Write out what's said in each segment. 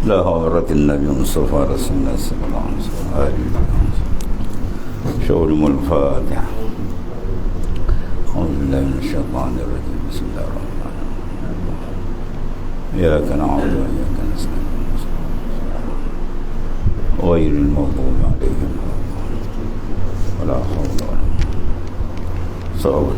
لا حضرة النبي مصطفى رسول الله صلى الله عليه وسلم. شغل الفاتحة. أعوذ بالله من الشيطان الرجيم. بسم الله الرحمن الرحيم. إياك نعبد وإياك نستعين غير المغضوب عليهم ولا حول ولا قوة.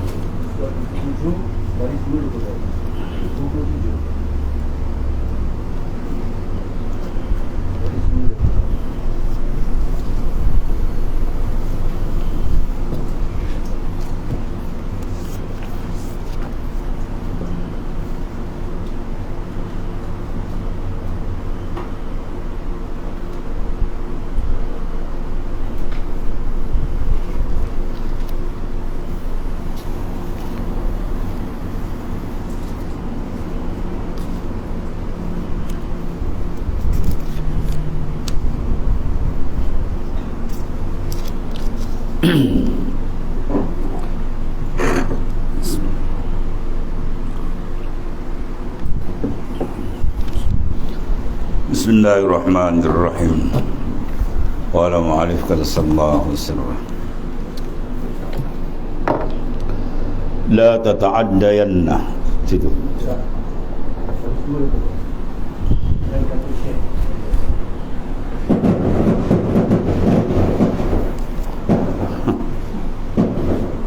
Bismillahirrahmanirrahim. Wala mu'alif kata sallallahu sirrah. La tata'addayanna. Situ.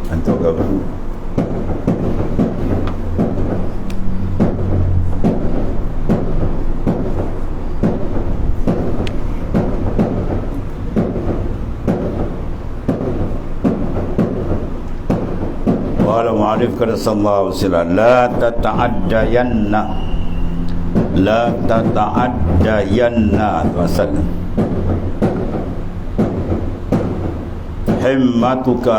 Antuk apa? Mu'alif kata sallallahu alaihi wasallam, la tata'addayanna, la tata'addayanna wasallam himmatuka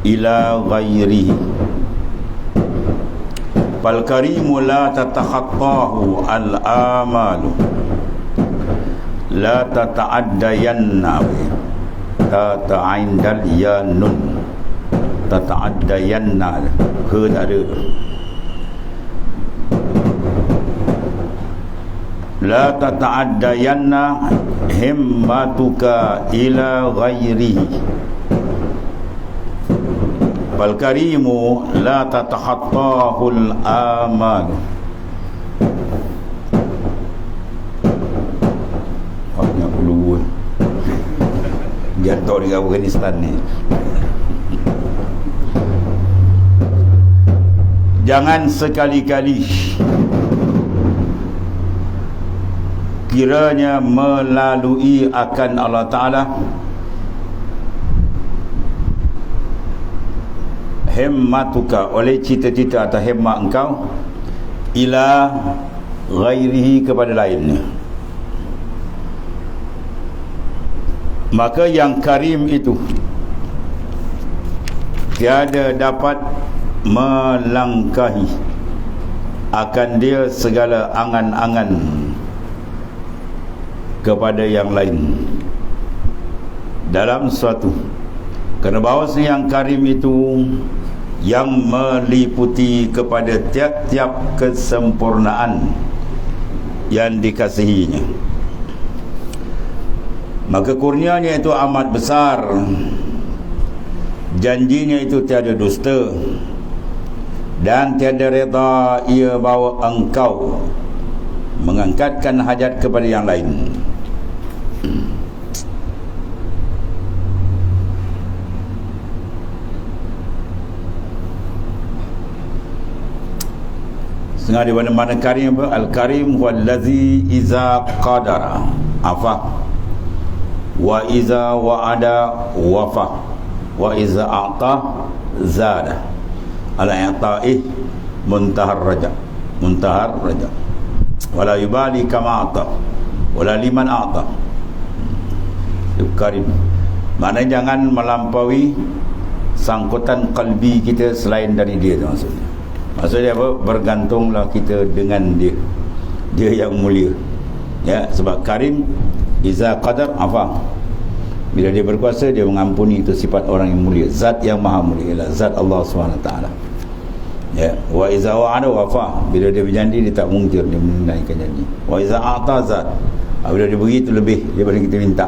ila ghairihi fal karimu la tatakhattahu al amalu la tata'addayanna tata'indal yanun tata'addayanna ke tak ada. La tata'addayanna himmatuka ila ghairihi fal karimu la tatakhattahul amal. Haknya ulu jatuh di Afghanistan ni. Jangan sekali-kali kiranya melalui akan Allah Ta'ala himmatuka, oleh cita-cita atau himmat engkau ila ghairihi, kepada lainnya. Maka yang karim itu tiada dapat melangkahi akan dia segala angan-angan kepada yang lain dalam suatu, kerana bahawasanya yang karim itu yang meliputi kepada tiap-tiap kesempurnaan yang dikasihinya, maka kurnianya itu amat besar, janjinya itu tiada dusta, dan tiada reda ia bahawa engkau mengangkatkan hajat kepada yang lain. Setengah di mana-mana karim apa? Al-karim huwallazi iza qadara afa wa iza wa'ada wafa wa iza a'ta zada al-i'ta'i muntahar raja wala yubali kama a'ta wala liman a'ta. Itu karim. Maknanya jangan melampaui sangkutan kalbi kita selain dari dia tu maksudnya. Maksudnya apa? Bergantunglah kita dengan dia, dia yang mulia, ya. Sebab karim iza qadar afa, bila dia berkuasa dia mengampuni. Itu sifat orang yang mulia, zat yang maha mulia ialah zat Allah SWT. Ya, wa iza wa'ada wafa. Bila dia berjanji dia tak mungkir, dia menunaikan janji. Wa iza a'taza, bila dia beri itu lebih daripada kita minta.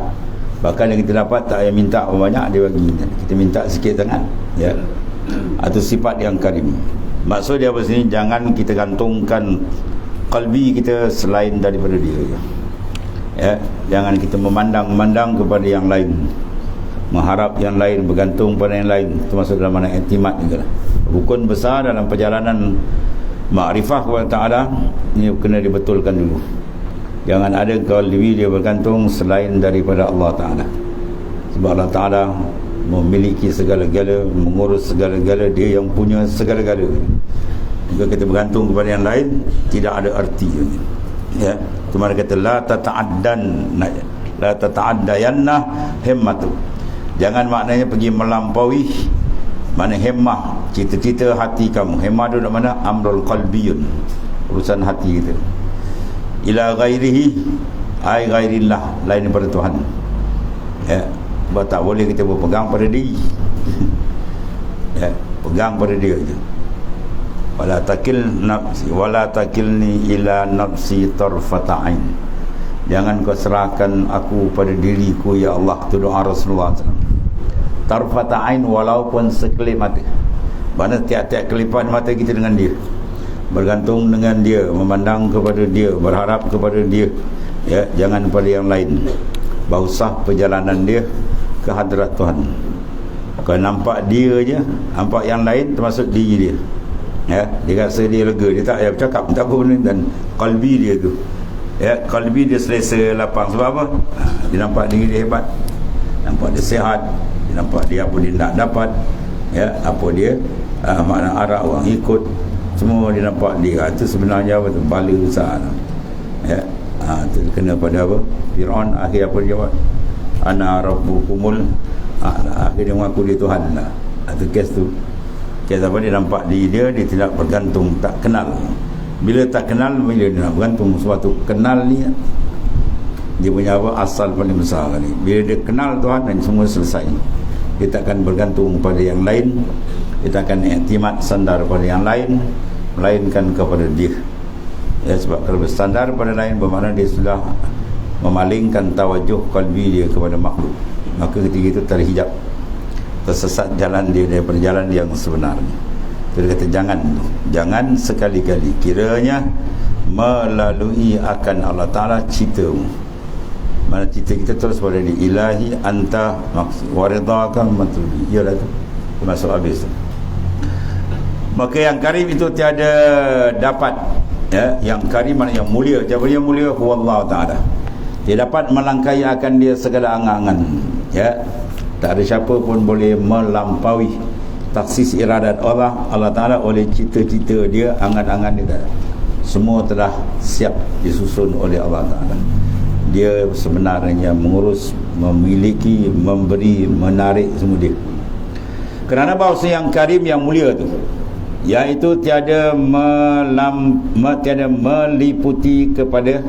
Bahkan yang kita dapat tak payah minta banyak, dia bagi. Kita minta sikit sangat. Ya. Atau sifat yang karim. Maksud dia apa sini, jangan kita gantungkan kalbi kita selain daripada dia. Ya, jangan kita memandang kepada yang lain, mengharap yang lain, bergantung pada yang lain. Itu masuk dalam mana iktimat juga lah. Rukun besar dalam perjalanan makrifah kepada Ta'ala ini kena dibetulkan dulu. Jangan ada kalbi dia bergantung selain daripada Allah Ta'ala. Sebab Allah Ta'ala memiliki segala-gala, mengurus segala-gala, dia yang punya segala-gala. Jika kita bergantung kepada yang lain, tidak ada arti. Ya, itu mana kata la tata'addayanna himmatu. Jangan maknanya pergi melampaui mana himmah, cita-cita hati kamu. Himmah itu mana? Amrul qalbiyun, urusan hati kita. Ila ghairihi, ai ghairillah, lain daripada Tuhan. Ya, sebab tak boleh kita berpegang pada diri. Ya, pegang pada dia je. Wala takilni ila nafsi tarfata ain. Jangan kau serahkan aku pada diriku ya Allah. Itu doa Rasulullah SAW. Tarfata ain, walaupun sekelip mata. Mana tiap-tiap kelipan mata kita dengan dia, bergantung dengan dia, memandang kepada dia, berharap kepada dia. Ya, jangan pada yang lain. Bausah perjalanan dia ke hadrat Tuhan. Kau nampak dia je, nampak yang lain termasuk diri dia. Ya, dia rasa dia lega, dia tak payah bercakap, tak apa benda. Dan kalbi dia tu, ya, kalbi dia selesa, lapang. Sebab apa? Dia nampak diri dia hebat, nampak dia sihat, dia nampak dia apa dia nak dapat, ya, apa dia makna arak orang ikut, semua dia nampak dia. Itu sebenarnya apa tu? Bala besar. Ya, itu kena pada apa? Fir'aun akhir apa dia buat? Ana rabbukumul a'la. Akhir dia mengaku dia Tuhan lah. Itu kes tu. Kes apa? Dia nampak diri dia tidak bergantung, tak kenal. Bila tak kenal, bila dia nak bergantung. Sebab tu kenal ni dia punya apa? Asal paling besar kali. Bila dia kenal Tuhan, dan semua selesai. Dia tak akan bergantung pada yang lain, dia tak akan iktimat sandar pada yang lain, melainkan kepada dia. Ya, sebab kalau bersandar pada lain, bermakna dia sudah memalingkan tawajuh kalbi dia kepada makhluk. Maka ketika itu terhijab, tersesat jalan dia daripada jalan yang sebenarnya. Dia kata jangan sekali-kali kiranya melalui akan Allah Ta'ala citamu. Mana cita kita terus pada di ilahi anta maksud waridaka matlubi. Ialah tu masuk habis tu. Maka yang karim itu tiada dapat, ya, yang karim mana yang mulia. Siapa yang mulia? Huwallahu Ta'ala. Dia dapat melangkai akan dia segala angan-angan. Ya, tak ada siapa pun boleh melampaui taksis iradat Allah Ta'ala oleh cita-cita dia, angan-angan dia. Semua telah siap disusun oleh Allah Ta'ala. Dia sebenarnya mengurus, memiliki, memberi, menarik semua dia. Kerana bahawa yang karim, yang mulia tu, iaitu tiada meliputi kepada,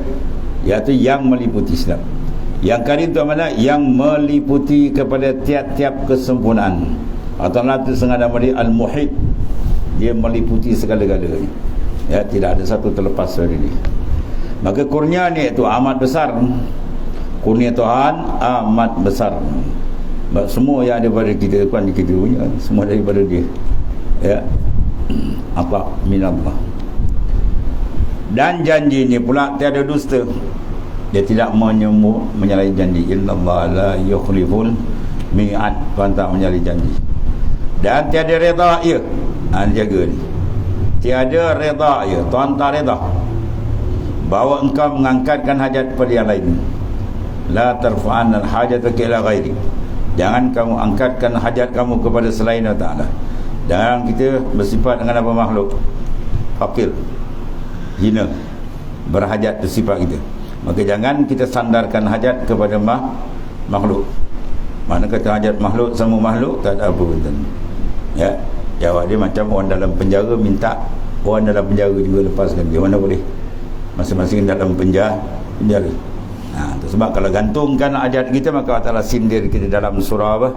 iaitu yang meliputi Islam. Yang karim tu mana? Yang meliputi kepada tiap-tiap kesempurnaan. Atau Allah tu sengaja nama dia Al-Muhid. Dia meliputi segala-galanya. Ya, tidak ada satu terlepas dari dia. Maka kurnia ni itu amat besar. Kurnia Tuhan amat besar. Semua yang ada pada kita, bukan kita punya, semua daripada dia. Ya, apa minallah. Dan janji ni pula tiada dusta. Dia tidak menyalahi janji. Innallaha la yukhliful mi'ad. Tuhan tak menyalahi janji. Dan tiada reda ia. Jaga ni. Tiada reda ia. Tuhan tak reda bahawa engkau mengangkatkan hajat kepada yang lain. La tarfa'an al-hajataka ila ghairi. Jangan kamu angkatkan hajat kamu kepada selain Allah Ta'ala. Jangan kita bersifat dengan apa makhluk fakir, hina, berhajat itu sifat kita. Maka jangan kita sandarkan hajat kepada makhluk. Mana kata hajat makhluk sama makhluk, tak ada apa pun. Ya, jawab dia macam orang dalam penjara minta orang dalam penjara juga lepaskan dia. Mana boleh? Masing-masing dalam penjara. Sebab kalau gantungkan hajat kita, maka Allah Ta'ala sindir kita dalam surah apa?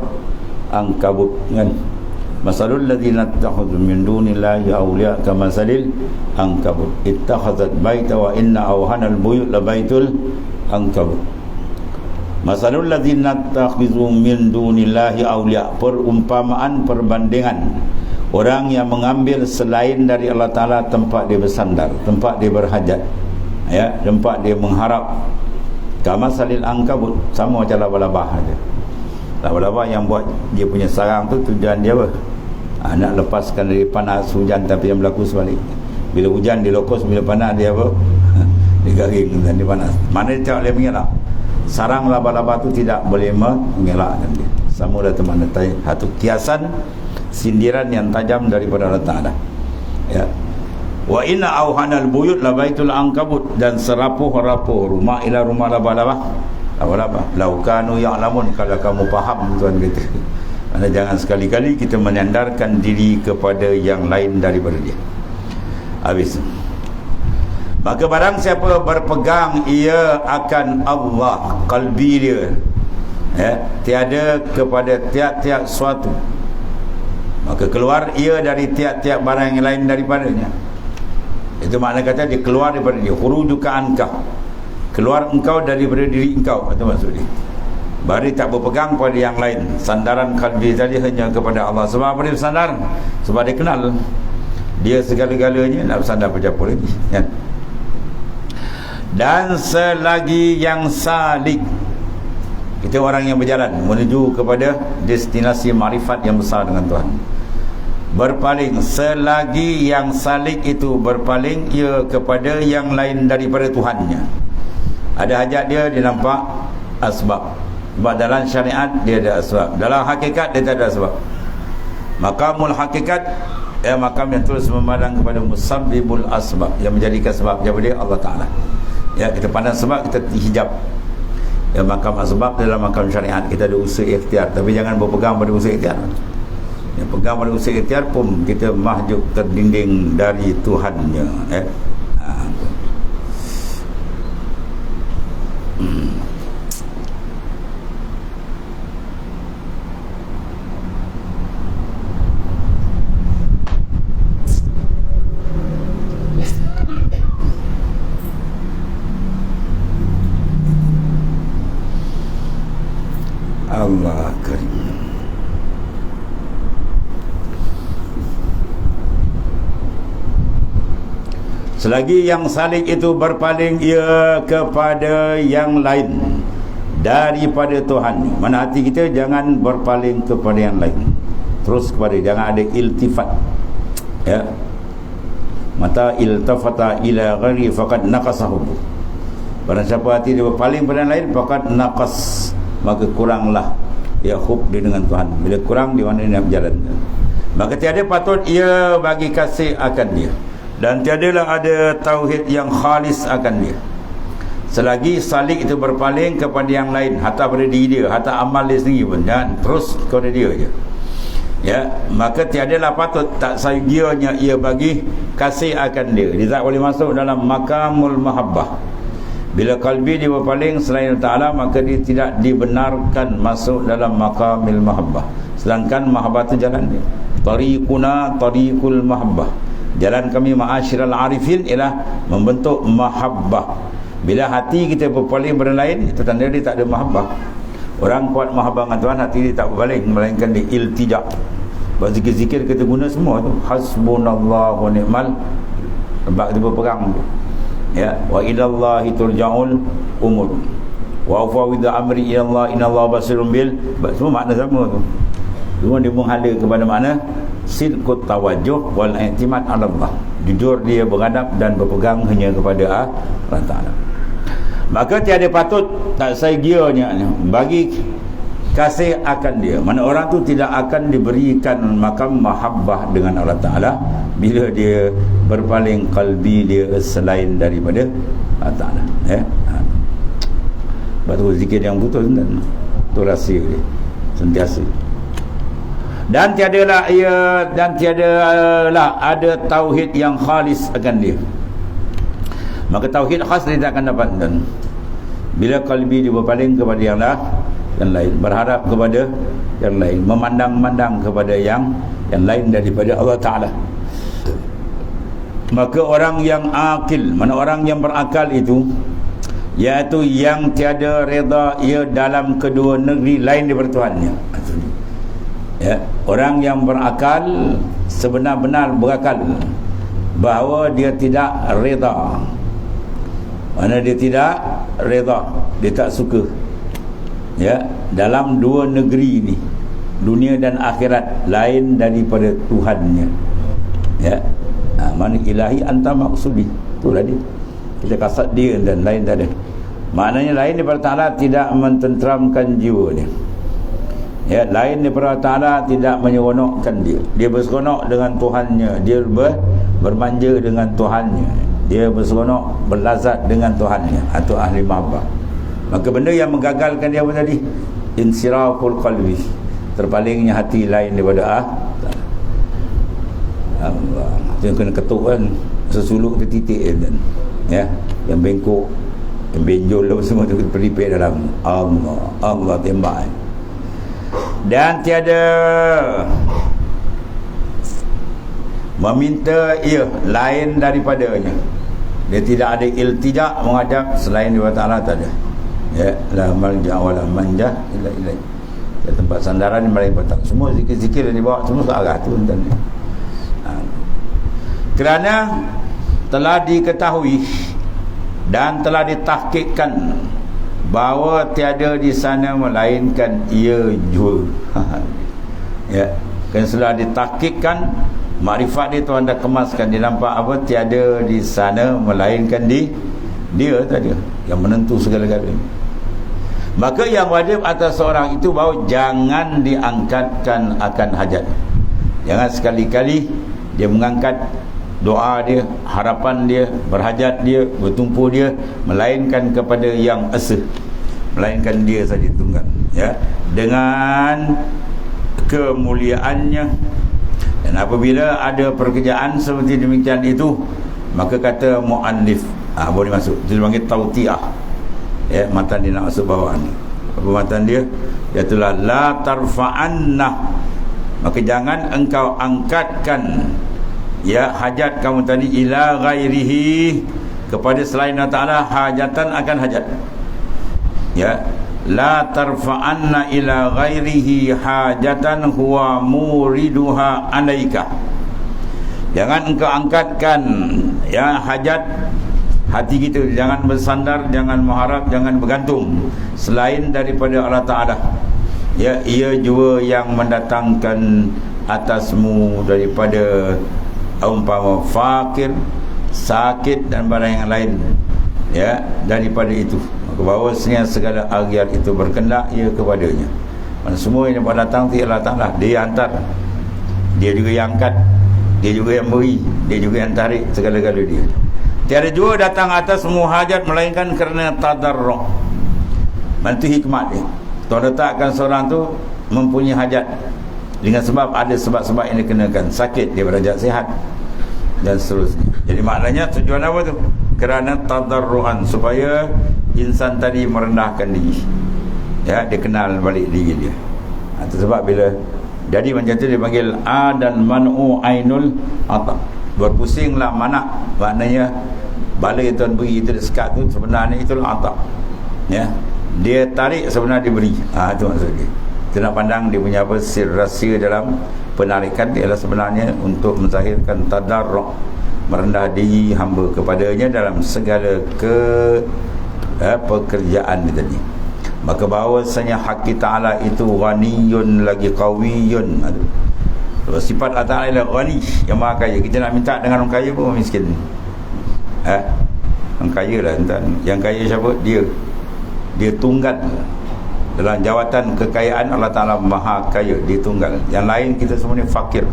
Ankabut kan. Masalul ladzina ittakhadhu min dunillahi awliya kamasalil ankabut ittakhadhat baita wa inna awhanal buyut labaitul ankabut. Masalul ladzina ittakhadhu min dunillahi awliya, perumpamaan, perbandingan orang yang mengambil selain dari Allah Ta'ala tempat dia bersandar, tempat dia berhajat, ya, tempat dia mengharap. Kamasalil ankabut, sama macam laba-laba aja. Laba-laba yang buat dia punya sarang tu tujuan dia apa? Nak lepaskan dari panas hujan, tapi yang berlaku sebalik. Bila hujan dia lokus, bila panas dia apa? Dia garing dan dia panas. Mana dia tak boleh mengelak. Sarang laba-laba tu tidak boleh mengelakkan dia. Sama dah teman letai. Satu kiasan sindiran yang tajam daripada Allah Ta'ala. Ya. Wa inna awhanal buyut labaitul ankabut, dan serapuh-rapuh rumah ialah rumah laba-laba. Laba-laba. Lau kanu ya'lamun, kalau kamu faham, tuan kata. Mana jangan sekali-kali kita menyandarkan diri kepada yang lain daripada dia. Habis. Maka barang siapa berpegang ia akan Allah, kalbi dia, ya, tiada kepada tiap-tiap suatu, maka keluar ia dari tiap-tiap barang yang lain daripadanya. Itu makna kata dia keluar daripada dia. Khurujuka ankah, keluar engkau daripada diri engkau, itu maksud dia. Bari tak berpegang pada yang lain. Sandaran kalbi tadi hanya kepada Allah. Sebab apa dia bersandar? Sebab dia kenal dia segala-galanya, nak bersandar pada apa lagi, kan? Dan selagi yang salik, kita orang yang berjalan menuju kepada destinasi marifat yang besar dengan Tuhan, berpaling, selagi yang salik itu berpaling ia kepada yang lain daripada Tuhannya. Ada hajat dia, dia nampak asbab. Sebab dalam syariat dia ada asbab, dalam hakikat dia tak ada asbab. Makamul hakikat, makam yang terus memandang kepada musabbibul asbab, yang menjadikan sebab daripada dia Allah Ta'ala. Ya, kita pandang sebab, kita hijab. Ya, makam asbab dalam makam syariat kita ada usaha ikhtiar, tapi jangan berpegang pada usaha ikhtiar. Ya, pegang pada usaha ikhtiar pun kita mahjub terdinding dari Tuhannya, ya. Allah Karim. Selagi yang salik itu berpaling ia kepada yang lain daripada Tuhan, mana hati kita jangan berpaling kepada yang lain, terus kepada, jangan ada iltifat, ya. Mata iltafata ila ghairi faqad naqasahu. Barang siapa hati dia berpaling pada yang lain, faqad naqas, maka kuranglah ya hub dia dengan Tuhan. Bila kurang, di mana dia nak berjalan, maka tiada patut ia bagi kasih akan dia, dan tiadalah ada tauhid yang khalis akan dia selagi salik itu berpaling kepada yang lain, hatta pada diri dia, hatta amal dia sendiri pun jangan, terus kepada dia je, ya. Maka tiadalah patut, tak sayangnya ia bagi kasih akan dia. Dia tak boleh masuk dalam makamul mahabbah. Bila kalbi dia berpaling selain Ta'ala, maka dia tidak dibenarkan masuk dalam makamil mahabbah. Sedangkan mahabbah itu jalan dia. Tariquna tariqul mahabbah, jalan kami ma'asyiral arifin ialah membentuk mahabbah. Bila hati kita berpaling pada lain, itu tanda dia tak ada mahabbah. Orang kuat mahabbah dengan Tuhan, hati dia tak berpaling, melainkan dia iltijak. Sebab zikir-zikir kita guna semua tu, hasbunallahu wa ni'mal, sebab kita berperang tu, ya. Wa ilallahi turja'ul umur, wa ufawidhu amri ilallah innallaha basirun bil, semua makna sama tu. Cuma dia menghala kepada makna sidqut tawajjuh wal i'timad 'ala Allah, jujur dia beradab dan berpegang hanya kepada Allah Ta'ala. Maka tiada patut, tak saygianya bagi kasih akan dia. Mana orang tu tidak akan diberikan makam mahabbah dengan Allah Ta'ala bila dia berpaling kalbi dia selain daripada Allah Ta'ala, ya. Sebab tu zikir yang putus dan tu rahsia dia sentiasa. Dan tiadalah ia, dan tiadalah ada tauhid yang khalis akan dia. Maka tauhid khas dia tak akan dapat. Dan bila kalbi dia berpaling kepada yang lain, yang lain, berharap kepada yang lain, memandang-mandang kepada yang lain daripada Allah Ta'ala. Maka orang yang akil, mana orang yang berakal itu, iaitu yang tiada reda ia dalam kedua negeri lain daripada Tuhannya. Ya, orang yang berakal sebenar-benar berakal bahawa dia tidak reda. Mana dia tidak reda, dia tak suka, ya, dalam dua negeri ini, dunia dan akhirat, lain daripada Tuhannya. Ya, mana ilahi anta maksudi, itulah dia, kita kasat dia dan lain tak ada. Maknanya lain daripada Ta'ala tidak mententeramkan jiwa dia, ya, lain daripada Ta'ala tidak menyeronokkan dia. Dia berseronok dengan Tuhannya, dia bermanja dengan Tuhannya, dia berseronok, berlazat dengan Tuhannya, atau ahli mahabbah. Maka benda yang menggagalkan dia apa tadi? Insiraful qalbi, terpalingnya hati lain daripada Allah. Dia kena ketuk kan, sesuluk dia titik kan, ya, yang bengkok, yang benjol semua tu terpelipik dalam Allah tembak. Dan tiada meminta ia lain daripadanya. Dia tidak ada iltijak menghadap selain daripada Ta'ala, tak ada. Ya, la malja wala manja illa ilaihi. Ya, tempat sandaran yang paling penting. Semua zikir-zikir yang dibawa semua ke arah tu dan kerana telah diketahui dan telah ditahkikkan bahawa tiada di sana melainkan ia jua. Ya, kan sudah ditahkikkan, makrifat dia Tuhan dah kemaskan, dia nampak apa? Tiada di sana melainkan dia tadi yang menentu segala-galanya. Maka yang wajib atas seorang itu bahawa jangan diangkatkan akan hajat. Jangan sekali-kali dia mengangkat doa dia, harapan dia, berhajat dia, bertumpu dia, melainkan kepada yang esa, melainkan dia saja tunggal, ya, dengan kemuliaannya. Dan apabila ada pekerjaan seperti demikian itu, maka kata mu'allif, boleh masuk, dia panggil tautiah, ya, matan dia nak masuk bawah ni. Apa matan dia? Iaitulah la tarfa'anna, maka jangan engkau angkatkan, ya, hajat kamu tadi ila ghairihi, kepada selain Allah Ta'ala, hajatan akan hajat. Ya, la tarfa'anna ila ghairihi hajatan huwa muriduha alaika. Jangan engkau angkatkan, ya, hajat hati kita, jangan bersandar, jangan mengharap, jangan bergantung selain daripada Allah Ta'ala. Ya, ia jua yang mendatangkan atasmu daripada umpama fakir, sakit dan barang yang lain, ya, daripada itu. Maka bahawasanya segala agiat itu berkendak ia kepadanya. Mana semua yang datang ti Allah Ta'ala, dia hantar, dia juga yang angkat, dia juga yang beri, dia juga yang tarik segala-gala dia. Tiada juga datang atas semua hajat melainkan kerana tadarruk. Mana tu hikmat dia. Tuhan letakkan seorang tu mempunyai hajat dengan sebab ada sebab-sebab yang dikenakan. Sakit, dia berhajat sihat dan seterusnya. Jadi maknanya tujuan apa tu? Kerana tadarruan, supaya insan tadi merendahkan diri, ya, dia kenal balik diri dia. Itu sebab bila jadi macam tu dia panggil a dan man'u ainul ata. Berpusinglah mana, maknanya bala yang Tuhan beri itu dekat tu sebenarnya itulah ata. Ya, dia tarik sebenarnya diberi. Itu maksud dia. Kita nak pandang dia punya apa, sir rahsia dalam penarikan dia adalah sebenarnya untuk menzahirkan tadarruk, merendah diri hamba kepadanya dalam segala pekerjaan dia tadi. Maka bahawasanya hak Ta'ala itu ghaniyun lagi qawiyun. Sifat Allah Ta'ala adalah ghani, yang maha kaya. Kita nak minta dengan orang kaya pun miskin. Orang kaya lah. Yang kaya siapa? Dia tunggal dalam jawatan kekayaan. Allah Ta'ala maha kaya, dia tunggal. Yang lain kita semua ni fakir.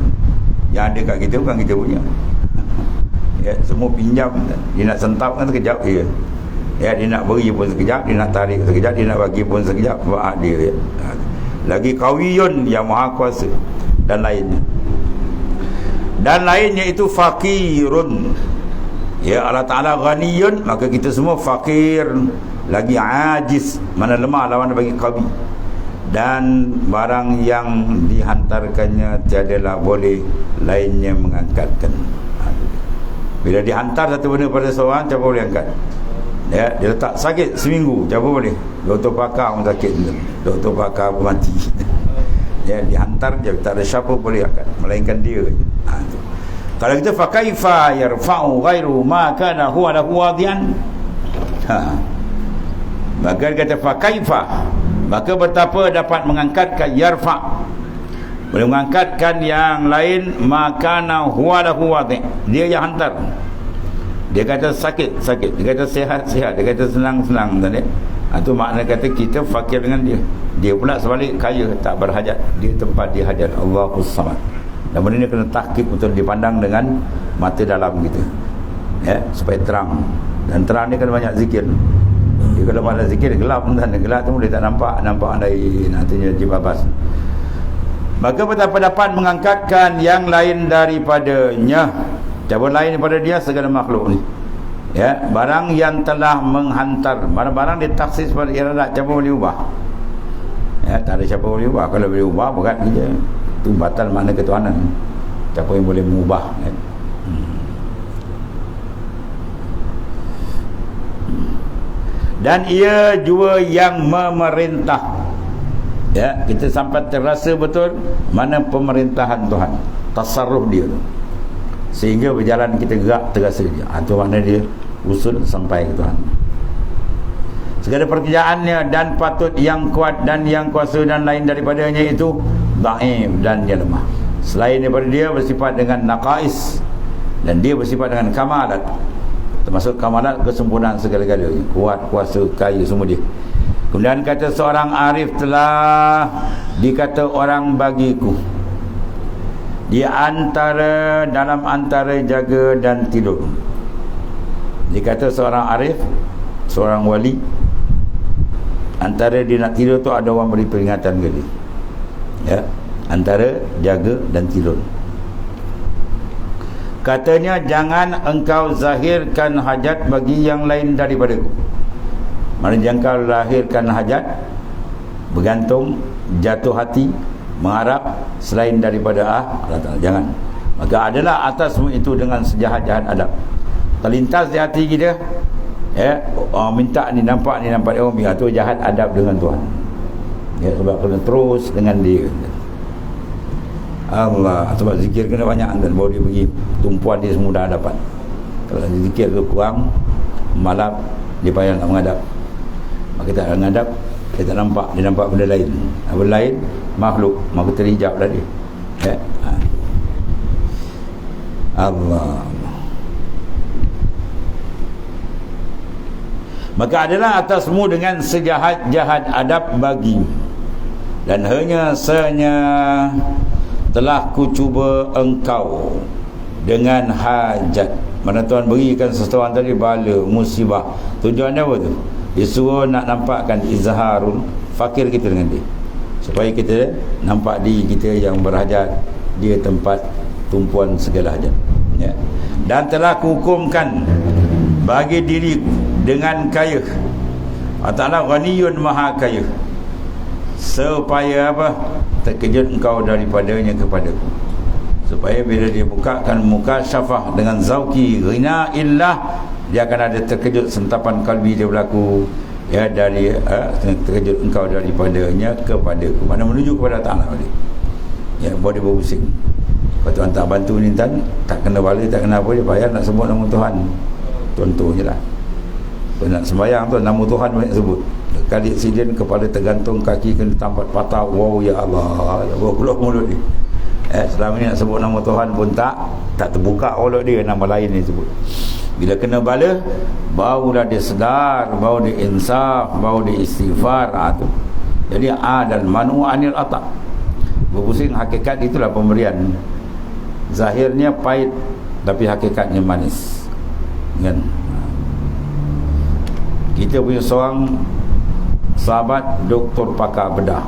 Yang ada kat kita bukan kita punya. Ya, semua pinjam. Dia nak sentap kan sekejap je. Ya, dia nak beri pun sekejap, dia nak tarik sekejap, dia nak bagi pun sekejap. Buat dia, ya. Lagi qawiyun, yang maha kuasa, dan lainnya. Dan lainnya itu fakirun. Ya, Allah Ta'ala ghaniyun, maka kita semua fakir, lagi ajiz, mana lemah lawan bagi qawi. dan barang yang dihantarkannya tiadalah boleh lainnya mengangkatkan. Bila dihantar satu benda pada seorang, siapa boleh angkat? Ya, dia letak sakit seminggu, siapa boleh? Doktor pakar pun sakit, doktor pakar pun mati. Ya, dihantar je, tak ada siapa boleh angkat melainkan dia je. Kalau kita fakaifa yarfa'u ghairu ma kana huwa lahu wadian. Maka dia kata fakaifa, maka betapa dapat mengangkatkan yarfa', boleh mengangkatkan yang lain, makana huwa lahu wadi', dia yang hantar. Dia kata sakit, dia kata sihat, dia kata senang tadi. Itu makna kata kita fakir dengan dia. Dia pula sebalik kaya, tak berhajat, dia tempat dia hajat. Allahus Samad. Dan benda ni kena tahqiq, betul dipandang dengan mata dalam kita, ya, supaya terang. Dan terang ni kena banyak zikir. Dia kalau banyak zikir gelap, gelap tu boleh tak nampak lain, artinya jibabas. Maka betapa dapat mengangkatkan yang lain daripadanya, siapa lain daripada dia, segala makhluk ni, ya, barang yang telah menghantar, barang-barang ditaksis pada iradat, siapa boleh ubah? Ya, tak ada siapa boleh ubah. Kalau boleh ubah, berat je, itu batal makna ketuhanan. Siapa yang boleh mengubah, ya? Dan ia juga yang memerintah. Ya, kita sampai terasa betul mana pemerintahan Tuhan, tasarruf dia tu, sehingga berjalan kita gerak terasa dia. Itu makna dia usul sampai ke Tuhan. Segala pekerjaannya dan patut yang kuat dan yang kuasa dan lain daripadanya itu dhaif dan dia lemah. Selain daripada dia bersifat dengan naqais, dan dia bersifat dengan kamalat, termasuk kamalat kesempurnaan segala-galanya, kuat, kuasa, kaya, semua dia. Kemudian kata seorang arif telah dikata orang bagiku dia dalam antara jaga dan tidur. Dikata seorang arif, seorang wali, antara dia nak tidur tu ada orang beri peringatan ke dia, ya, antara jaga dan tidur. Katanya, jangan engkau zahirkan hajat bagi yang lain daripadaku. Mana jangan kau lahirkan hajat, bergantung, jatuh hati, mengharap selain daripada Allah Ta'ala. Jangan. Maka adalah atasmu itu dengan sejahat-jahat adab. Terlintas di hati kita, ya, minta ni nampak itu jahat adab dengan Tuhan, ya, sebab kena terus dengan dia. Allah, sebab zikir kena banyak dan baru dia pergi tumpuan dia semua dah dapat. Kalau zikir tu kurang, malam dia payah nak menghadap. Maka tak menghadap, dia tak nampak, dia nampak benda lain. Benda lain makhluk, maka terhijab dah dia, ya. Allah. Maka adalah atasmu dengan sejahat-jahat adab bagi, dan hanya telah ku cuba engkau dengan hajat. Mana Tuhan berikan seseorang tadi bala, musibah, tujuannya apa tu? Dia suruh nak nampakkan izharul fakir kita dengan dia, supaya kita nampak diri kita yang berhajat, dia tempat tumpuan segala hajat, ya. Dan telah kuhukumkan bagi diri dengan kaya, Allah Ta'ala ghaniyun maha kaya, supaya apa? Terkejut engkau daripadanya kepadaku, supaya bila dia bukakan muka syafah dengan zauki ghina illah, dia akan ada terkejut, sentapan kalbi dia berlaku, ya, dari terkejut engkau daripadanya kepadaku, mana menuju kepada Ta'ala balik, ya, buat dia berpusing. Kalau Tuhan tak bantu ni, tak kena balik, tak kena apa, dia payah nak sebut nama Tuhan. Contohnya lah, kalau nak sembahyang tu nama Tuhan banyak sebut. Kali aksiden kepala tergantung, kaki kena tambat patah, wow ya Allah, bawa keluar mulut ni. Selama ni nak sebut nama Tuhan pun tak terbuka mulut dia, nama lain ni sebut. Bila kena bala, barulah dia sedar, baru dia insaf, baru dia istighfar. Tu jadi dan manu anil atak, berpusing. Hakikat itulah pemberian. Zahirnya pahit, tapi hakikatnya manis, kan? Kita punya seorang sahabat doktor pakar bedah.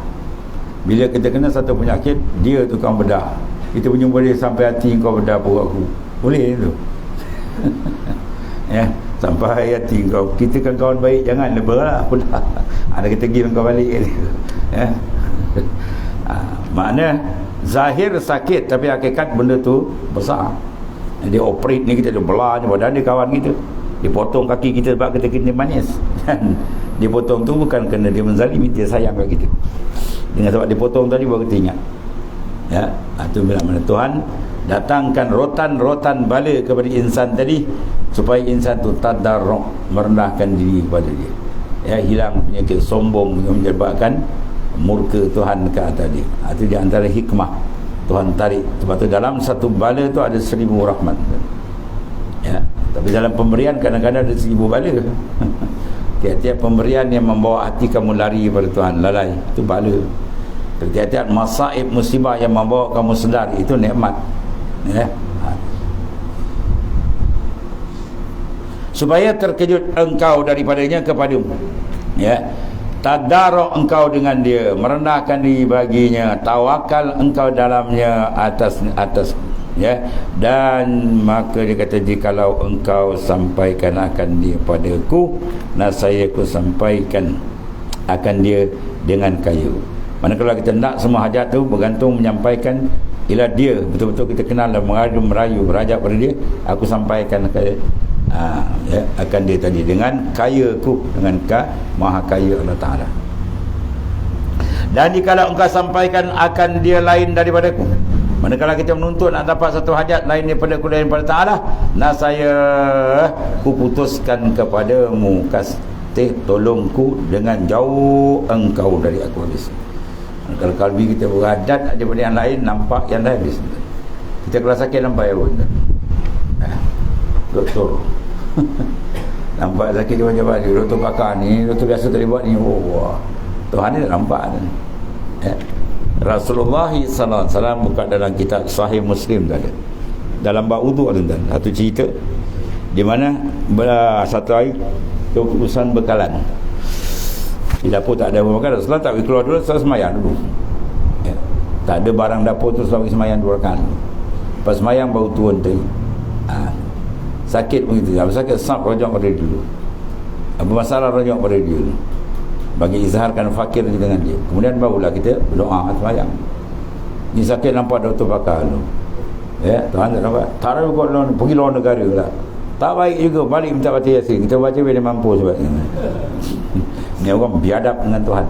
Bila kita kena satu penyakit, dia tukang bedah. Kita punya boleh sampai hati kau bedah perut aku, boleh tu. Ya, sampai hati kau. Kita kan kawan baik, jangan lebar lah. Ada kita pergi kau balik, ya. Makna zahir sakit tapi hakikat benda tu besar. Dia operate ni, kita ada belah ni badan dia, kawan kita dia potong kaki kita sebab kita kena manis. Dia potong tu bukan kerana dia menzalimi, dia sayang kat kita. Dengan sebab dia potong tadi baru kita ingat. Ya, itu bila mana Tuhan datangkan rotan-rotan bala kepada insan tadi supaya insan tu tadarruk, merendahkan diri kepada dia. Ya, hilang penyakit sombong yang menyebabkan murka Tuhan ke atas dia. Itu di antara hikmah Tuhan tarik. Sebab tu dalam satu bala tu ada 1000 rahmat. Ya, tapi dalam pemberian kadang-kadang ada 1000 bala. Tiap-tiap pemberian yang membawa hati kamu lari pada Tuhan, lalai, itu bala. Tiap-tiap masaib musibah yang membawa kamu sedar, itu nikmat. Ya. Supaya terkejut engkau daripadanya kepadamu. Ya. Tadarruk engkau dengan dia, merendahkan diri baginya, tawakal engkau dalamnya atas ya, dan maka dia kata, jikalau engkau sampaikan akan dia padaku, nasaya ku sampaikan akan dia dengan kayu. Manakala kita nak semua hajat tu bergantung menyampaikan, ialah dia betul-betul kita kenal dan merayu berajak pada dia, aku sampaikan ke ya, akan dia tadi dengan kayaku, dengan maha kaya Allah Ta'ala. Dan jikalau engkau sampaikan akan dia lain daripadaku, manakala kita menuntut nak dapat satu hajat lain daripada aku, daripada Ta'ala, nasaya ku putuskan kepadamu, kasih tolongku dengan jauh engkau dari aku habis. Kalau kalbi kita beradat daripada yang lain, nampak yang lain habis. Kita kalau sakit nampak pun doktor nampak sakit dia macam mana, doktor pakar ni, doktor biasa tak buat ni, wah, Tuhan ni tak nampak ni. Rasulullah SAW buka dalam kitab Sahih Muslim ada, dalam bab wudu ada satu cerita di mana satu hari urusan bekalan di dapur, tak ada makan, Rasulullah tak keluar dulu, Rasulullah semayang dulu. Ya. Tak ada barang dapur tu, Rasulullah semayang 2 rakaat. Lepas semayang baru turun tadi. Sakit pun gitu. Apa sakit, sab rojok pada dia dulu. Apa masalah, rojok pada dia dulu. Bagi izharkan fakir dengan dia. Kemudian barulah kita berdoa semayang. Ni sakit nampak doktor pakar tu. Ya, Tuhan tak nampak. Tak ada kau pergi luar negara lah. Tak baik juga, balik minta baca Yasin. Kita baca bila mampu sebabnya. Ni orang biadab dengan Tuhan.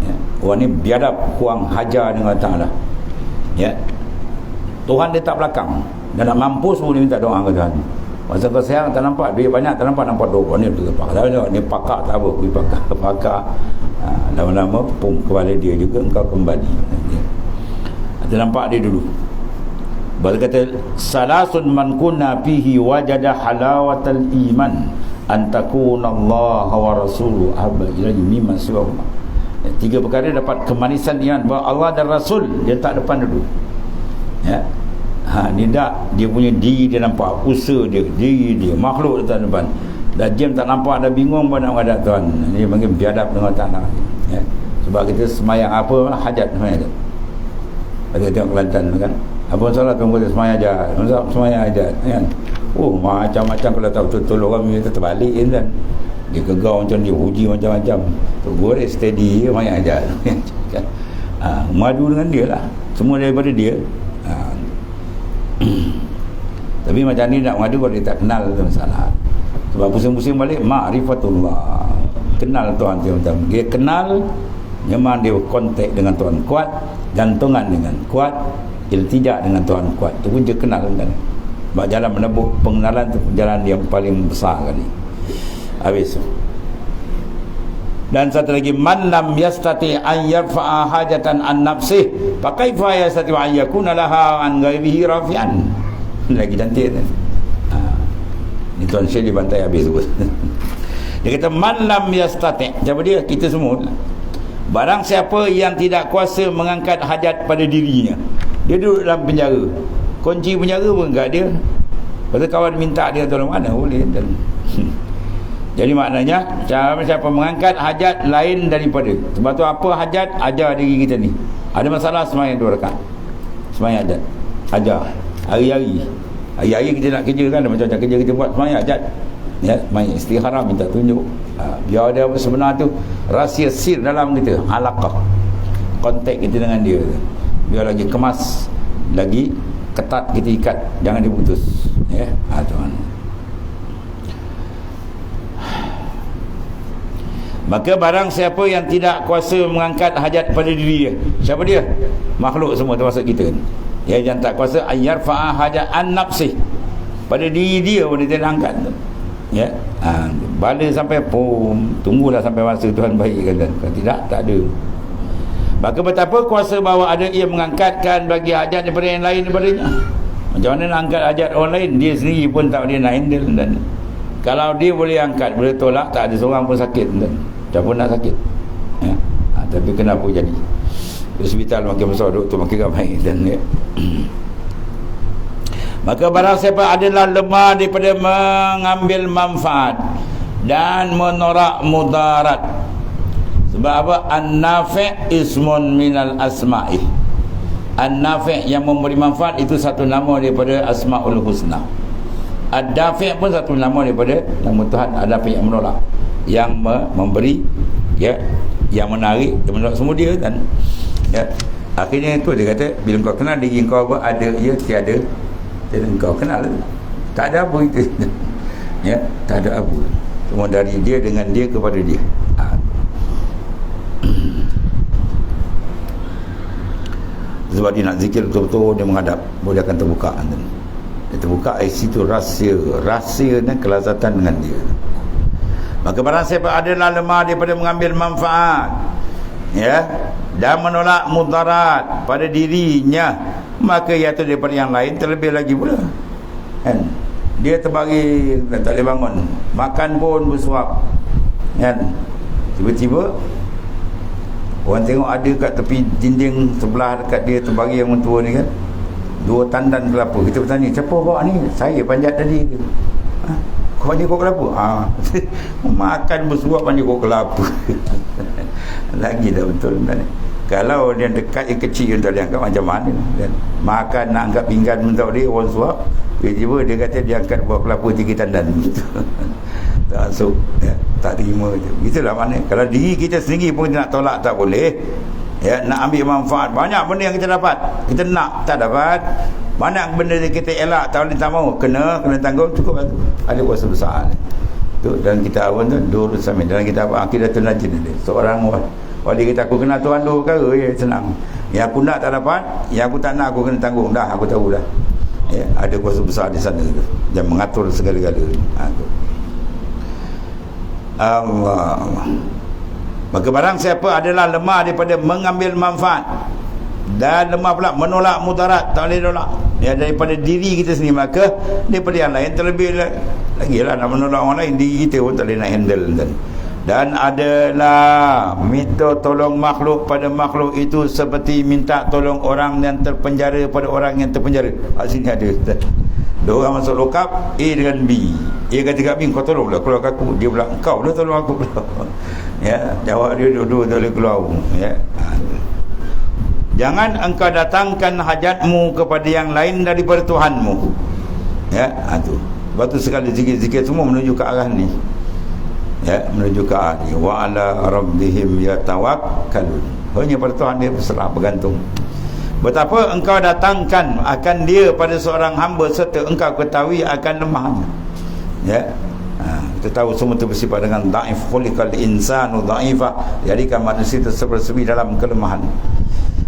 Ya. Orang ni biadab, kurang hajar dengan Ta'ala. Ya. Tuhan dia tak belakang. Dan nak mampus pun dia minta doa ke Tuhan. Masa kau sayang tak nampak, duit banyak tak nampak doa. Ni tu pakar. Ni pakar tak apa, pergi pakar. Lama-lama pum kepala dia juga engkau kembali. Ya. Kita nampak dia dulu. Baru kata, salasun man kunna fihi wajada halawatal iman, antakunallaha wa rasuluhu ahabba ilaihi mimma siwahuma. 3 perkara dapat kemanisan iman, bahawa Allah dan Rasul dia tak depan dulu. Ya. Dia tak, dia punya diri dia nampak, usaha dia, diri dia, makhluk dia tak depan. Dan dia tak nampak, ada bingung pun nak menghadap Tuhan. Dia panggil biadab dengan tanah. Ya. Sebab kita semayang apa, hajat semayang. Kita tengok Kelantan kan, apa masalah tunggu dia semayang aja, semayang aja kan. Oh, macam-macam kalau tak betul-betul orang minta terbalik kan. Dia gegau macam dia, uji macam-macam. Tunggu dia steady, semayang aja kan. Madu dengan dia lah, semua daripada dia. Tapi macam ni nak mengadu kalau dia tak kenal tu masalah. Sebab pusing-pusing balik, ma'rifatullah, kenal Tuhan tu. Dia kenal, memang dia kontak dengan Tuhan kuat, gantungan dengan kuat, iltijak dengan Tuhan kuat. Itu pun dia kenal kan. Sebab jalan menebuk pengenalan tu jalan yang paling besar kali. Habis tu. Dan satu lagi, man lam yastati an yarfa'a hajatan an nafsih, fa kaifa yastati an yakuna laha an ghairihi rafi'an. Lagi cantik kan. Ni Tuan Syekh dibantai habis tu. Dia kata man lam yastati. Siapa dia? Kita semua. Barang siapa yang tidak kuasa mengangkat hajat pada dirinya, dia duduk dalam penjara, kunci penjara pun kat dia. Lepas kawan minta dia tolong, mana boleh. Dan jadi maknanya, siapa mengangkat hajat lain daripada. Sebab tu apa hajat, ajar diri kita ni. Ada masalah, semayang 2 rakaat, semayang hajat, ajar hari-hari. Hari-hari kita nak kerja kan, macam-macam kerja kita buat, semayang hajat. Ya, main istikharah, minta tunjuk. Biar ada apa sebenar tu, rahsia sir dalam kita, halaqah. kontak kita dengan dia, biar lagi kemas, lagi ketat kita ikat, jangan diputus, ya. Tuan. Maka barang siapa yang tidak kuasa mengangkat hajat pada diri dia, siapa dia? Makhluk semua termasuk kita, ya, yang tak kuasa ayyarfa'a hajat an nafsih, pada diri dia pun dia angkat, ya. Bala sampai pun tunggulah sampai masa Tuhan baikkan, dan kalau tidak, tak ada. Maka betapa kuasa bahawa ada ia mengangkatkan bagi hajat daripada yang lain daripadanya. Macam mana nak angkat hajat orang lain, dia sendiri pun tak boleh nak handle, dan kalau dia boleh angkat, boleh tolak, tak ada seorang pun sakit, dan dah pun nak sakit, ya. Tapi kenapa jadi hospital makin besar, doktor makin ramai, dan ya. Maka barang siapa adalah lemah daripada mengambil manfaat dan menolak mudarat. Sebab apa? An-nafi' ismun minal asma'i. An-nafi' yang memberi manfaat itu satu nama daripada Asmaul Husna. Ad-dafi' pun satu nama daripada nama Tuhan. Ad-dafi' yang menolak, yang memberi, ya, yang menarik, yang menolak, semua dia, kan, ya. Akhirnya tu dia kata, bila kau kenal diri kau apa ada, ya, tiada kau kenal, tak ada apa itu, ya, tak ada apa, cuma dari dia, dengan dia, kepada dia. Sebab dia nak zikir betul-betul, dia menghadap, boleh akan terbuka, dia terbuka isi itu rahsia dan kelazatan dengan dia. Maka barang siapa adalah lemah daripada mengambil manfaat, ya, dan menolak mudarat pada dirinya, maka iaitu daripada yang lain terlebih lagi pula, kan. Dia terbaring dan tak boleh bangun, makan pun bersuap, kan. Tiba-tiba orang tengok ada kat tepi dinding sebelah dekat dia terbaring yang mentua ni, kan, 2 tandan kelapa. Kita bertanya, siapa bawa ni? Saya panjat tadi. Kau panjat kau kelapa? Makan bersuap panjat kau kelapa. Lagi dah betul, kan? Kalau dia dekat yang kecil untuk dia angkat, macam mana, kan? Makan nak angkat pinggan untuk dia, orang suap, tiba-tiba dia kata dia angkat buah kelapa 3 tandan. Tak masuk, ya, tak terima. Itulah mana. Kalau diri kita sendiri pun kita nak tolak, tak boleh, ya. Nak ambil manfaat, banyak benda yang kita dapat, kita nak, tak dapat. Banyak benda yang kita elak, tak boleh, tak mau, kena tanggung, cukup lah tu. Ada kuasa besar tu. Dan kita awal tu Dur Samin, dalam kita apa, Aqidatul Najin, seorang wali kita, aku kenal Tuhan 2 perkara, ya, senang. Yang aku nak tak dapat, yang aku tak nak aku kena tanggung, dah aku tahu dah, ya. Ada kuasa besar di sana tu, yang mengatur segala-galanya. Allah. Maka barang siapa adalah lemah daripada mengambil manfaat dan lemah pula menolak mudarat, tak boleh tolak, ya, daripada diri kita sendiri, maka daripada yang lain terlebih lagi lah nak menolak orang lain, diri kita pun tak boleh nak handle, dan adalah minta tolong makhluk pada makhluk itu seperti minta tolong orang yang terpenjara pada orang yang terpenjara. Sini ada, dua orang masuk lokap, A dengan B. A kata kat B, kau tolonglah keluar aku. Dia pula, kau lah tolong aku pula. Ya, jawab dia, dua-dua tak boleh keluar, ya. Jangan engkau datangkan hajatmu kepada yang lain daripada Tuhanmu, ya. Tu sebab tu sekali zikir-zikir semua menuju ke arah ni, ya, menuju ke arah ni. Wa ala rabbihim yatawakkalun, hanya pada Tuhan dia berserah, bergantung. Betapa engkau datangkan akan dia pada seorang hamba serta engkau ketahui akan lemahnya, ya. Kita tahu semua itu bersifat dengan dhaif, khuliqal insanu dhaifah, jadikan manusia tersebar-sebi dalam kelemahan.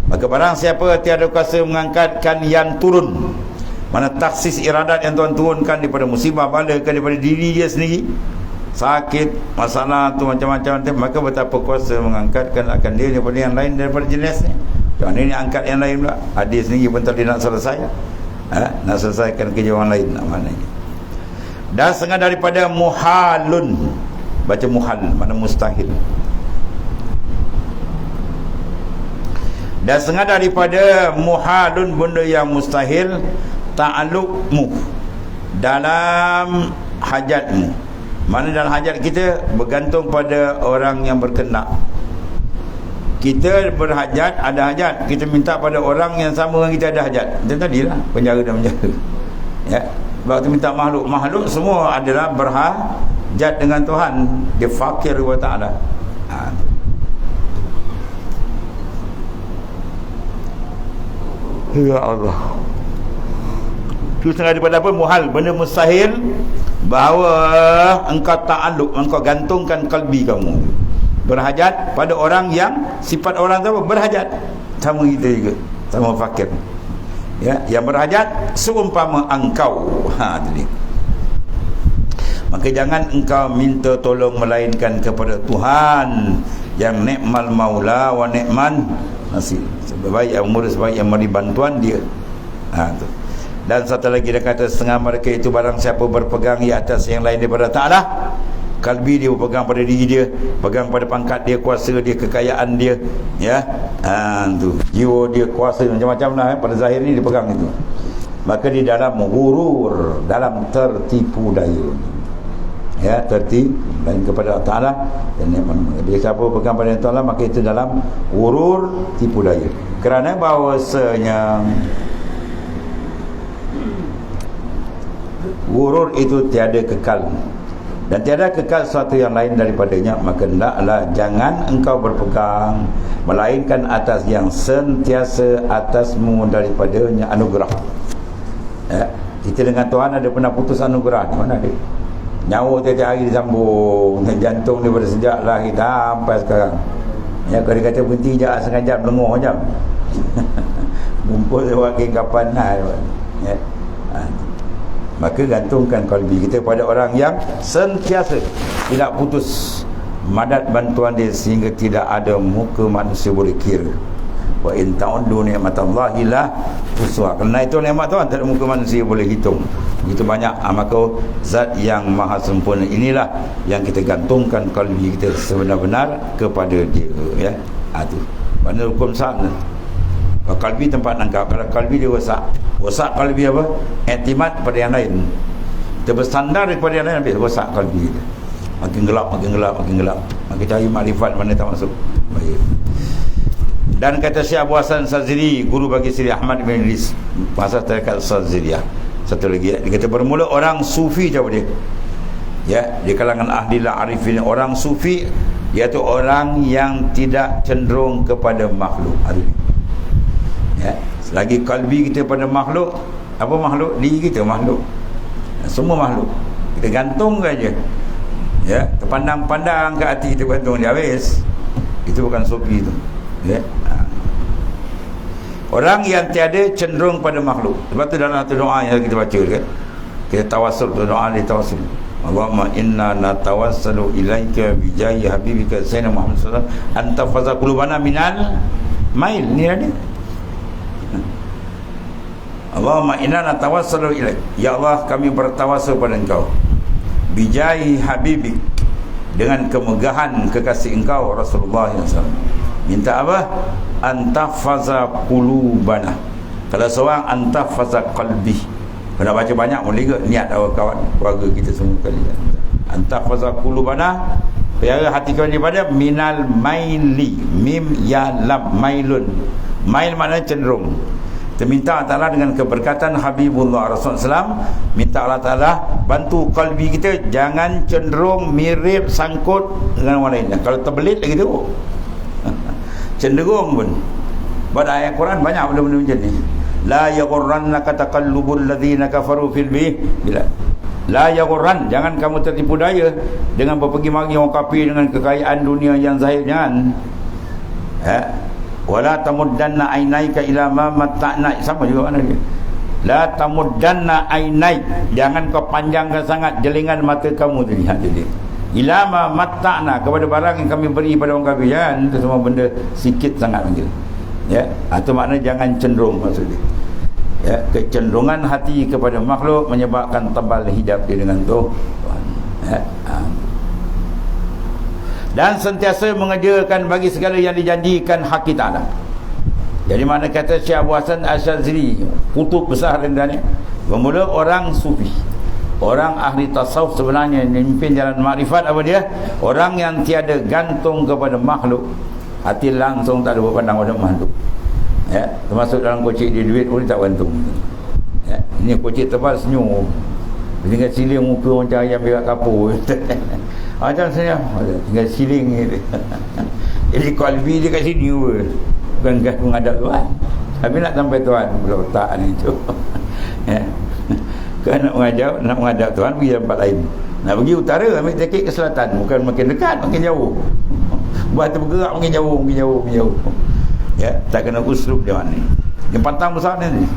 Maka barang siapa tiada kuasa mengangkatkan yang turun, mana taksis iradat yang Tuhan turunkan daripada musibah bala ke daripada diri dia sendiri, sakit, masalah tu macam-macam, maka betapa kuasa mengangkatkan akan dia daripada yang lain, daripada jenisnya. Jangan ini angkat yang lain pula, hadis sendiri pun tak boleh nak selesai, nak selesaikan kerja orang lain, nak mana ini. Dan setengah daripada muhalun, baca muhal, mana mustahil. Dan setengah daripada muhalun, benda yang mustahil, ta'alluqmu, dalam hajatmu. Mana dalam hajat kita bergantung pada orang yang berkendak. Kita berhajat, ada hajat, kita minta pada orang yang sama dengan kita ada hajat. Itu tadilah penjara dan penjara, ya. Waktu minta makhluk semua adalah berhajat dengan Tuhan, dia fakir wa ta'ala. Ya Allah. Itu setengah daripada apa? Muhal, benda mustahil, bahawa engkau ta'alluq, engkau gantungkan kalbi kamu berhajat pada orang yang sifat orang tu apa? Berhajat. Sama kita juga, sama fakir. Ya, yang berhajat seumpama engkau. Tadi. Maka jangan engkau minta tolong melainkan kepada Tuhan yang ni'mal maula wa ni'man nasir. Sebaik yang mengurus, sebaik yang memberi bantuan dia. Tu. Dan satu lagi dia kata, setengah mereka itu barang siapa berpegang di atas yang lain daripada Ta'ala, kalbi dia berpegang pada diri dia, pegang pada pangkat dia, kuasa dia, kekayaan dia, ya, tu jiwa dia, kuasa macam-macam lah, pada zahir ni dia pegang itu, maka di dalam ghurur, dalam tertipu daya, ya, tertipu lain kepada Allah Ta'ala. Dan bila siapa pegang pada Allah Ta'ala, maka itu dalam ghurur, tipu daya, kerana bahawasanya ghurur itu tiada kekal, dan tiada kekal sesuatu yang lain daripadanya. Maka hendaklah jangan engkau berpegang melainkan atas yang sentiasa atasmu daripadanya anugerah. Ya, kita dengan Tuhan ada pernah putus anugerah? Mana ada? Nyawa tiap-tiap hari disambung, jantung daripada sejak lahir sampai sekarang. Ya, kalau dia kata berhenti je sengaja melenguh macam mumpul wakil kapan ya. Maka gantungkan kalbi kita pada orang yang sentiasa tidak putus madat bantuan dia, sehingga tidak ada muka manusia boleh kira. Wa in ta'uddu ni'matallahi la tuhsuha. Kerana itu nikmat Tuhan, tak ada muka manusia boleh hitung. Begitu banyak. Maka zat yang maha sempurna inilah yang kita gantungkan kalbi kita sebenar-benar kepada dia, ya. Itu mana hukum sahab. Kalau kalbi tempat nangkap, kalau kalbi dia rosak kalbi apa? Iktimat pada yang lain. Kita bersandar daripada yang lain, habis rosak kalbi kita. Makin gelap, makin gelap, makin gelap. Makin cari makrifat mana tak masuk. Baik. Dan kata Syekh Abu Hasan Sazili, guru bagi Sri Ahmad bin Idris, bahasa tarekat Saziliyah. Satu lagi, dia kata bermula orang sufi jawab dia. Ya, di kalangan ahli arifin, orang sufi iaitu orang yang tidak cenderung kepada makhluk. Ya, selagi kalbi kita pada makhluk, apa makhluk? Diri kita makhluk, semua makhluk kita gantung saja, ya, terpandang-pandang ke hati kita, gantung dia, habis. Itu bukan sufi itu, ya. Orang yang tiada cenderung pada makhluk. Sebab tu dalam satu doa yang kita baca kan, kita tawassul, doa ni tawassul, Allahumma inna natawassalu ilaika bijahi habibika sayyidina Muhammad sallallahu alaihi wasallam anta faza qulubana minal mail. Ni ada Allahumma inna natawassalu ilaik, ya Allah kami bertawassul pada engkau, bijahi habibik, dengan kemegahan kekasih engkau Rasulullah SAW. Minta apa? Antahfaza qulubana. Kalau seorang antahfaza qalbi, kena baca banyak boleh ke? Niat awak kawan keluarga kita semua kali. Antahfaza qulubana, pelihara hati kau daripada minal maili, mim ya lam, mailun. Mail maknanya cenderung. Kita minta Allah Ta'ala dengan keberkatan Habibullah Rasulullah SAW, minta Allah Ta'ala bantu kalbi kita jangan cenderung mirip sangkut dengan orang lain. Kalau terbelit lagi tu cenderung pun. Pada ayat Quran banyak benda-benda macam ni. La yaghurrannaka taqallubul ladzina kafaru fil bilad. La yaghurran, jangan kamu tertipu daya dengan berpergi mari orang kafir dengan kekayaan dunia yang zahir, jangan. Wala tamuddanna ainaika ila ma matta'na, sama juga makna dia. La tamuddanna ainaik, jangan kau panjangkan sangat jelingan mata kamu tu, lihat dia. Ila ma matta'na, kepada barang yang kami beri pada orang kafir, jangan. Itu semua benda sikit sangat macam. Ya, itu makna jangan cenderung maksud dia. Ya, kecenderungan hati kepada makhluk menyebabkan tebal hijab dia dengan Tuhan. Ya. Dan sentiasa mengerjakan bagi segala yang dijanjikan hak kita. Jadi mana kata Syekh Abu Hasan Asyazili, kutub besar rendahnya, bermula orang sufi, orang ahli tasawuf sebenarnya memimpin jalan makrifat, apa dia? Orang yang tiada gantung kepada makhluk, hati langsung tak ada berpandang pada makhluk. Ya, termasuk dalam kocik dia duit pun tak gantung. Ya, ini kocik tebal senyum, tinggal siling muka macam ayam berak kapur. Macam saya tinggal siling ni. Jadi kalbi dia kat sini bukan menghadap Tuhan. Habis nak sampai Tuhan pula otak ni tu. Ya. Kan nak menghadap Tuhan pergi tempat lain. Nak pergi utara ambil tiket ke selatan, bukan makin dekat makin jauh. Buat tu bergerak makin jauh. Ya, tak kena uslub dia ni. Yang pantang besar ni.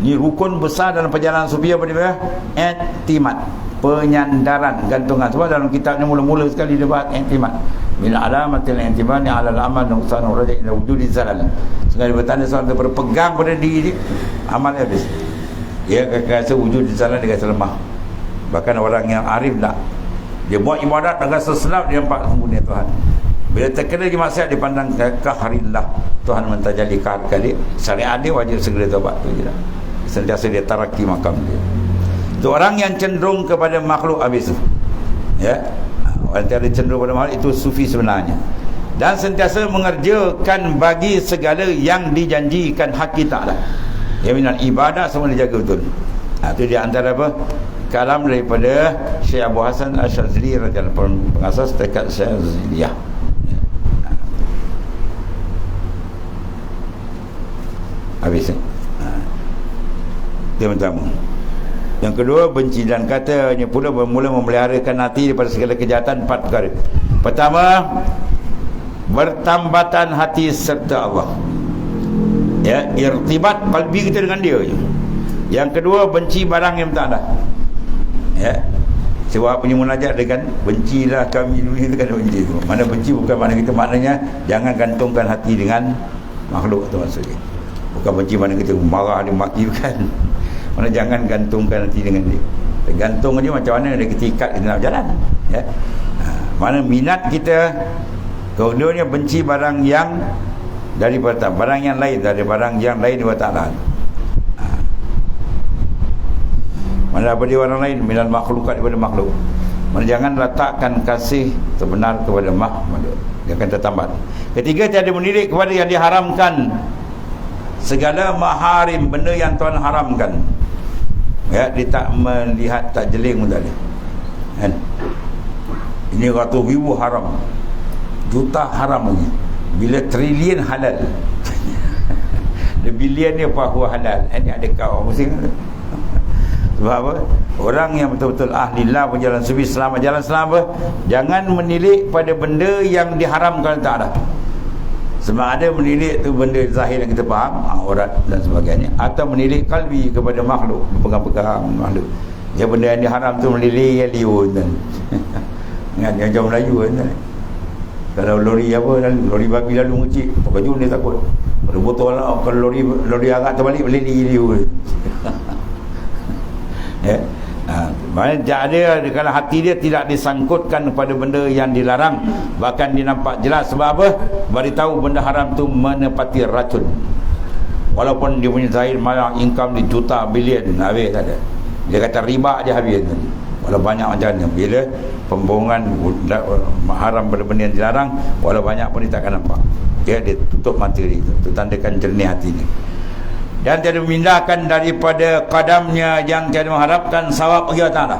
Ni rukun besar dalam perjalanan sufi apa dia? I'timad, penyandaran, gantungan. Sebab dalam kitab ni mula-mula sekali dia buat i'timad. Min alamatil i'timad ala al-amal nuqsan raja' ila wujudi zalal. Sekali bertanda seorang tu berpegang pada diri dia, amal dia habis. Dia rasa wujud zalal, dia rasa lemah. Bahkan orang yang arif tak, dia buat ibadat dengan seselap dia nampak sembunyi Tuhan. Bila terkena di maksiat dia pandang kahrillah, Tuhan mentajali kahar kali, syariat dia wajib segera taubat tu je dah. Sentiasa dia taraki makam dia. Itu orang yang cenderung kepada makhluk habis tu. Ya. Orang yang cenderung kepada makhluk itu sufi sebenarnya. Dan sentiasa mengerjakan bagi segala yang dijanjikan hak kita lah. Ya, minal ibadah semua dijaga betul. Itu di antara apa? Kalam daripada Syekh Abu Hasan Asy'ari radhiyallahu anhu, pengasas tekad Syaziliyah. Habis. Dia pertama. Yang kedua, benci dan katanya pula bermula memeliharakan hati daripada segala kejahatan. 4 perkara. Pertama, bertambatan hati serta Allah. Ya, irtibat qalbi kita dengan dia je. Yang kedua, benci barang yang tak ada. Ya. Sebab punya munajat dia kan, bencilah kami dunia itu kan benci tu. Mana benci bukan mana kita, maknanya jangan gantungkan hati dengan makhluk tu maksudnya. Bukan benci mana kita marah dia maki bukan. Mana jangan gantungkan hati dengan dia. Gantung dia macam mana dia kita ikat kita nak berjalan. Ya. Mana minat kita, keduanya benci barang yang daripada barang yang lain, dari barang yang lain daripada Allah. Mana daripada orang lain, minal makhlukat daripada makhluk. Mana jangan letakkan kasih sebenar kepada makhluk, dia akan tertambat. Ketiga, tiada menilik kepada yang diharamkan, segala maharim, benda yang Tuhan haramkan. Ya, dia tak melihat, tak jeling pun tak ada. Kan? Ini ratus ribu haram, juta haram lagi. Bila trilion halal. Dia bilion ni bahawa halal. Ini ada kau mesti. Sebab apa? Orang yang betul-betul ahlilah berjalan sufi selamat, jalan selamat, jangan menilik pada benda yang diharamkan tak ada. Sebab ada menilik tu benda zahir yang kita faham, aurat dan sebagainya, atau menilik kalbi kepada makhluk, pegang-pegang makhluk. Ya, benda yang diharam tu menilik yang liun kan. Ingat yang jauh Melayu kan. Kalau lori apa, lori babi lalu ngecik, pakai baju dia takut. Kalau botol lah, kalau lori arak terbalik boleh liun. Ya. Maknanya ada kalau hati dia tidak disangkutkan pada benda yang dilarang, bahkan dia nampak jelas. Sebab apa? Beritahu benda haram tu menepati racun. Walaupun dia punya zahir malah income di juta bilion, habis tak ada. Dia kata riba je habis. Walau banyak macam mana, bila pembohongan haram pada benda yang dilarang, walau banyak pun dia takkan nampak. Dia tutup mata dia, itu tandakan jernih hati ni. Dan tiada memindahkan daripada qadamnya yang tiada mengharapkan sawab bagi Allah Ta'ala.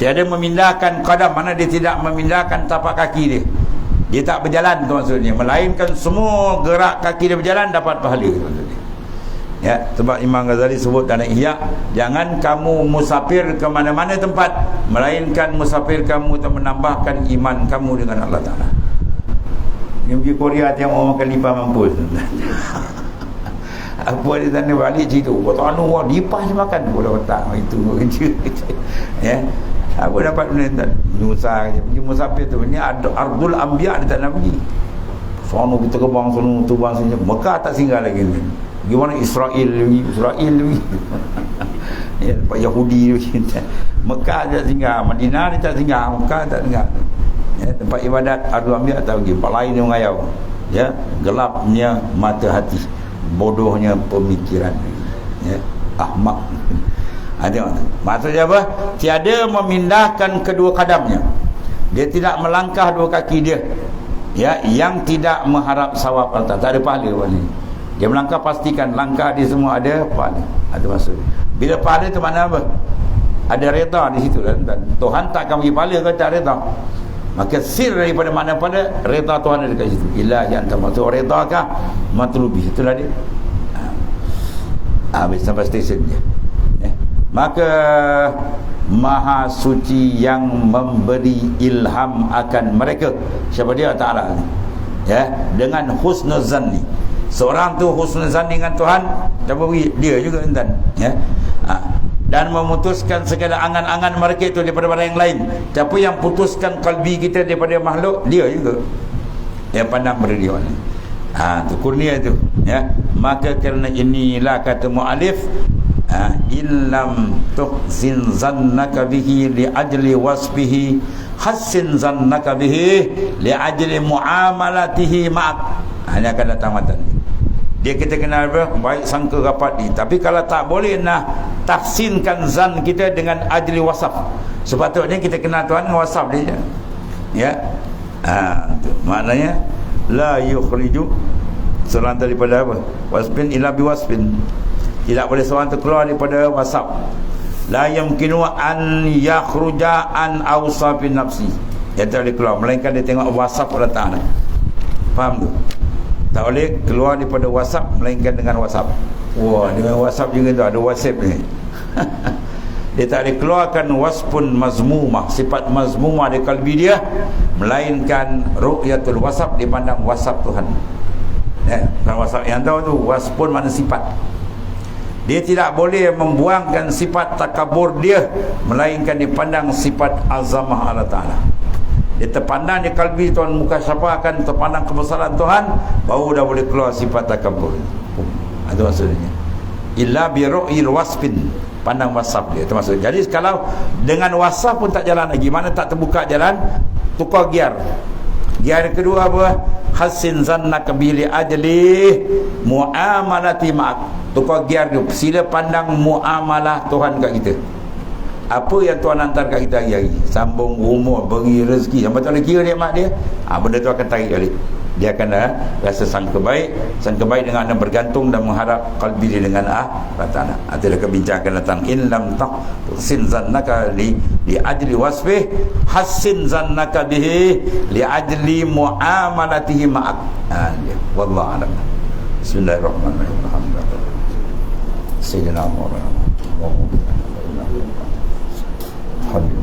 Tiada memindahkan qadam, mana dia tidak memindahkan tapak kaki dia. Dia tak berjalan tu maksudnya, melainkan semua gerak kaki dia berjalan dapat pahala maksudnya. Ya, sebab Imam Ghazali sebut dalam Ihya, jangan kamu musafir ke mana-mana tempat, melainkan musafir kamu untuk menambahkan iman kamu dengan Allah Ta'ala. Yang pergi Korea tengok orang makan lipas mampus. Apa dia tanda balik cerita, kata anu orang lipas dia makan bola otak itu kerja. Ya. Apa dapat benda nyusah je. Pergi musafir tu, ni Ardul Anbiya dia tak nak pergi. Sono kita kebang sono tu bang sini. Mekah tak singgah lagi ni. Gimana Israel lagi, ya, Pak Yahudi lagi. Mekah tak singgah, Madinah dia tak singgah, Mekah tak singgah. Ya, tempat ibadat Ardul Anbiya tak pergi, tempat lain dia mengayau. Ya, gelapnya mata hati, bodohnya pemikiran. Ya, ahmak. Ada maksudnya apa? Tiada memindahkan kedua kadamnya. Dia tidak melangkah dua kaki dia. Ya, yang tidak mengharap sawab Allah. Tak ada pahala ni. Dia melangkah, pastikan langkah dia semua ada pahala. Ada maksud. Bila pahala tu mana apa? Ada reda di situ kan. Tuhan tak akan bagi pahala kalau tak reda. Maka sir daripada mana pada reda Tuhan ada dekat situ. Ilahi anta maksud redakah matlubi. Itulah dia. Habis sampai stesen dia. Maka Maha Suci yang memberi ilham akan mereka. Siapa dia? Ta'ala ni. Ya, dengan husnuzan ni. Seorang tu husnuzan dengan Tuhan, dia juga intan. Ya. Dan memutuskan segala angan-angan mereka itu daripada barang yang lain. Siapa yang putuskan kalbi kita daripada makhluk? Dia juga. Yang pandang pada dia ni. Tu kurnia tu. Ya. Maka kerana inilah kata mu'alif, illam tuhsin zannaka bihi li ajli wasfihi hassin zannaka bihi li ajli muamalatihi ma'ak. Hanya akan datang matan dia. Kita kena baik sangka rapat ni. Tapi kalau tak boleh nak tahsinkan zan kita dengan ajli wasaf, sepatutnya kita kenal Tuhan dengan wasaf dia. Ya. Maknanya la yukhriju seorang daripada apa? Wasfin ila biwasfin. Tidak boleh seorang tu keluar daripada wasaf. La yamkinu an yakhruja an awsafin nafsi. Dia tak boleh keluar melainkan dia tengok wasaf Allah Ta'ala. Faham tu? Tak boleh keluar daripada wasaf melainkan dengan wasaf. Wah, dengan wasaf juga tu ada wasif ni. Dia tak boleh keluarkan wasfun mazmumah, sifat mazmumah di kalbi dia, melainkan ru'yatul wasaf, dipandang wasaf Tuhan. Bukan wasaf yang tahu tu, wasfun mana sifat. Dia tidak boleh membuangkan sifat takabur dia, melainkan dipandang sifat azamah Allah Ta'ala. Dia terpandang di kalbi Tuhan muka siapa akan terpandang kebesaran Tuhan, baru dah boleh keluar sifat takabur. Itu maksudnya. Illa bi ru'il wasfin, pandang wasaf dia termasuk. Jadi kalau dengan wasaf pun tak jalan lagi, mana tak terbuka jalan, tukar gear. Gear kedua apa? Hassin zannaka bi ajli muamalati ma'ak. Tukar gear tu, sila pandang muamalah Tuhan kat kita. Apa yang Tuhan hantar kat kita hari-hari, sambung umur, beri rezeki, sampai tak boleh kira nikmat dia, benda tu akan tarik balik. Dia akan rasa sangka baik dengan anda bergantung dan mengharap kalbi dia dengan Allah Ta'ala. Itulah kebincangan akan datang. In lam tahsin zannaka li ajli wasfih hassin zannaka bihi li ajli muamalatihi ma'ak. Wallahu a'lam. Bismillahirrahmanirrahim. Alhamdulillah. Sayyidina Muhammad. Alhamdulillah.